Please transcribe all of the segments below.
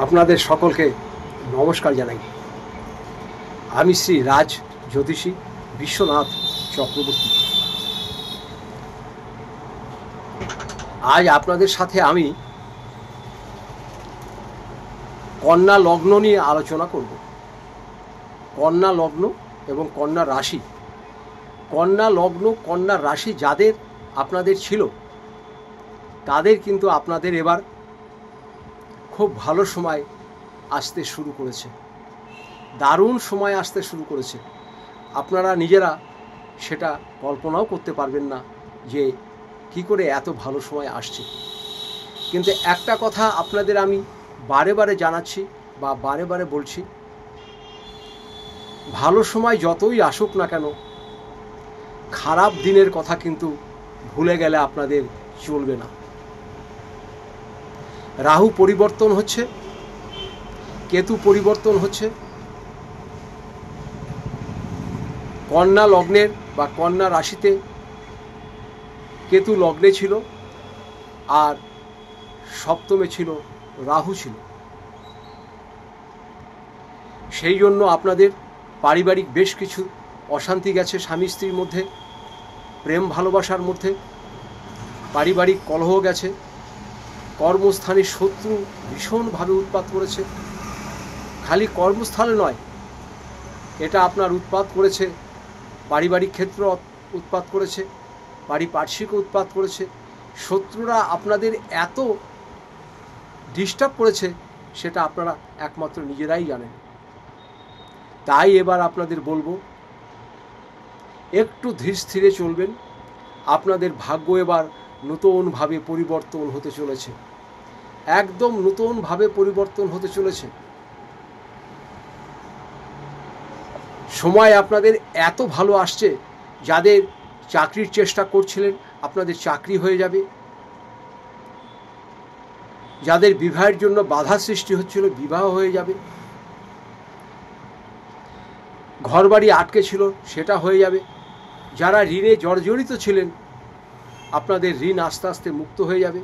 আপনাদের সকলকে নমস্কার জানাই। আমি শ্রী রাজ জ্যোতিষী বিশ্বনাথ চক্রবর্তী। আজ আপনাদের সাথে আমি কন্যা লগ্ন নিয়ে আলোচনা করব। কন্যা লগ্ন এবং কন্যা রাশি। কন্যা লগ্ন কন্যা রাশি যাদের আপনাদের ছিল তাদের কিন্তু আপনাদের এবার খুব ভালো সময় আসতে শুরু করেছে, দারুণ সময় আসতে শুরু করেছে। আপনারা নিজেরা সেটা কল্পনাও করতে পারবেন না যে কি করে এত ভালো সময় আসছে। কিন্তু একটা কথা আপনাদের আমি বারে বারে জানাচ্ছি বা বারে বারে বলছি, ভালো সময় যতই আসুক না কেন খারাপ দিনের কথা কিন্তু ভুলে গেলে আপনাদের চলবে না। রাহু পরিবর্তন হচ্ছে, কেতু পরিবর্তন হচ্ছে। কন্যা লগ্নের বা কন্যা রাশিতে কেতু লগ্নে ছিল আর সপ্তমে ছিল রাহু ছিল। সেই জন্য আপনাদের পারিবারিক বেশ কিছু অশান্তি গেছে, স্বামী স্ত্রীর মধ্যে, প্রেম ভালোবাসার মধ্যে পারিবারিক কলহ গেছে। কর্মস্থানে শত্রু ভীষণভাবে উৎপাত করেছে। খালি কর্মস্থলে নয়, এটা আপনার উৎপাত করেছে পারিবারিক ক্ষেত্র, উৎপাত করেছে পারিপার্শ্বিক, উৎপাত করেছে। শত্রুরা আপনাদের এত ডিস্টার্ব করেছে সেটা আপনারা একমাত্র নিজেরাই জানেন। তাই এবার আপনাদের বলবো একটু ধীর স্থিরে চলবেন। আপনাদের ভাগ্য এবার নতুনভাবে পরিবর্তন হতে চলেছে, একদম নতুনভাবে পরিবর্তন হতে চলেছে। সময় আপনাদের এত ভালো আসছে, যাদের চাকরির চেষ্টা করছিলেন আপনাদের চাকরি হয়ে যাবে, যাদের বিবাহের জন্য বাধা সৃষ্টি হচ্ছিল বিবাহ হয়ে যাবে, ঘরবাড়ি আটকে ছিল সেটা হয়ে যাবে, যারা ঋণে জর্জরিত ছিলেন আপনাদের ঋণ আস্তে আস্তে মুক্ত হয়ে যাবে।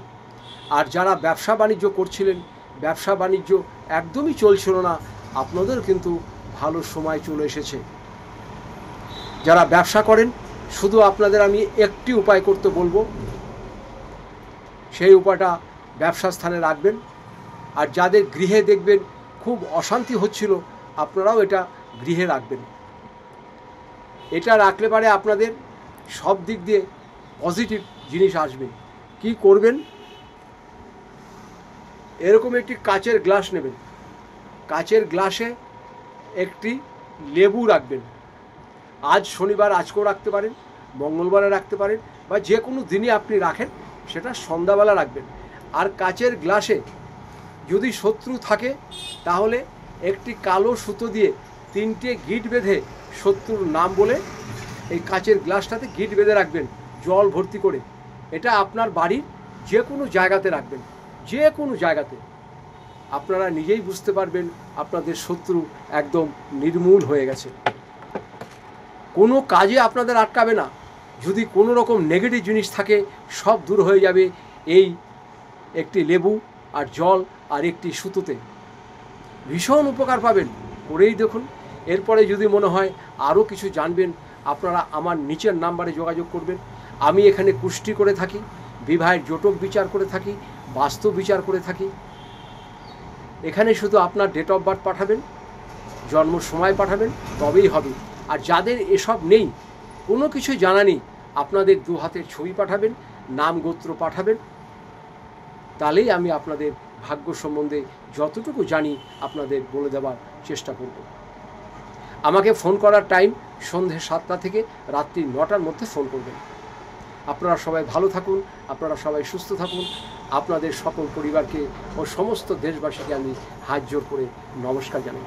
আর যারা ব্যবসা বাণিজ্য করছিলেন, ব্যবসা বাণিজ্য একদমই চলছিল না, আপনাদের কিন্তু ভালো সময় চলে এসেছে। যারা ব্যবসা করেন শুধু আপনাদের আমি একটি উপায় করতে বলবো, সেই উপায়টা ব্যবসা স্থানে রাখবেন। আর যাদের গৃহে দেখবেন খুব অশান্তি হচ্ছিল আপনারাও এটা গৃহে রাখবেন। এটা রাখলে পারে আপনাদের সব দিক দিয়ে পজিটিভ জিনিস আসবে। কি করবেন, এরকম একটি কাচের গ্লাস নেবেন, কাচের গ্লাসে একটি লেবু রাখবেন। আজ শনিবার আজকেও রাখতে পারেন, মঙ্গলবারে রাখতে পারেন, বা যে কোনো দিনই আপনি রাখেন, সেটা সন্ধ্যাবেলা রাখবেন। আর কাচের গ্লাসে যদি শত্রু থাকে তাহলে একটি কালো সুতো দিয়ে 3টে গিঁট বেঁধে শত্রুর নাম বলে এই কাচের গ্লাসটাতে গিঁট বেঁধে রাখবেন জল ভর্তি করে। এটা আপনার বাড়ির যে কোনো জায়গাতে রাখবেন, যে কোনো জায়গাতে। আপনারা নিজেই বুঝতে পারবেন আপনাদের শত্রু একদম নির্মূল হয়ে গেছে। কোনো কাজে আপনাদের আটকাবে না। যদি কোনো রকম নেগেটিভ জিনিস থাকে সব দূর হয়ে যাবে এই একটি লেবু আর জল আর একটি সুতোতে। ভীষণ উপকার পাবেন, করেই দেখুন। এরপরে যদি মনে হয় আরও কিছু জানবেন, আপনারা আমার নিচের নাম্বারে যোগাযোগ করবেন। আমি এখানে কুষ্টি করে থাকি, বিবাহের জটক বিচার করে থাকি, বাস্তু বিচার করে থাকি। এখানে শুধু আপনার ডেট অফ বার্থ পাঠাবেন, জন্ম সময় পাঠাবেন, তবেই হবে। আর যাদের এসব নেই, কোনো কিছু জানা নেই, আপনাদের 2 হাতের ছবি পাঠাবেন, নাম গোত্র পাঠাবেন, তাহলেই আমি আপনাদের ভাগ্য সম্বন্ধে যতটুকু জানি আপনাদের বলে দেওয়ার চেষ্টা করব। আমাকে ফোন করার টাইম সন্ধ্যে 7টা থেকে রাত্রি 9টার মধ্যে ফোন করবেন। আপনারা সবাই ভালো থাকুন, আপনারা সবাই সুস্থ থাকুন। আপনাদের সকল পরিবারকে ও সমস্ত দেশবাসীকে আমি হাত জোড় করে নমস্কার জানাই।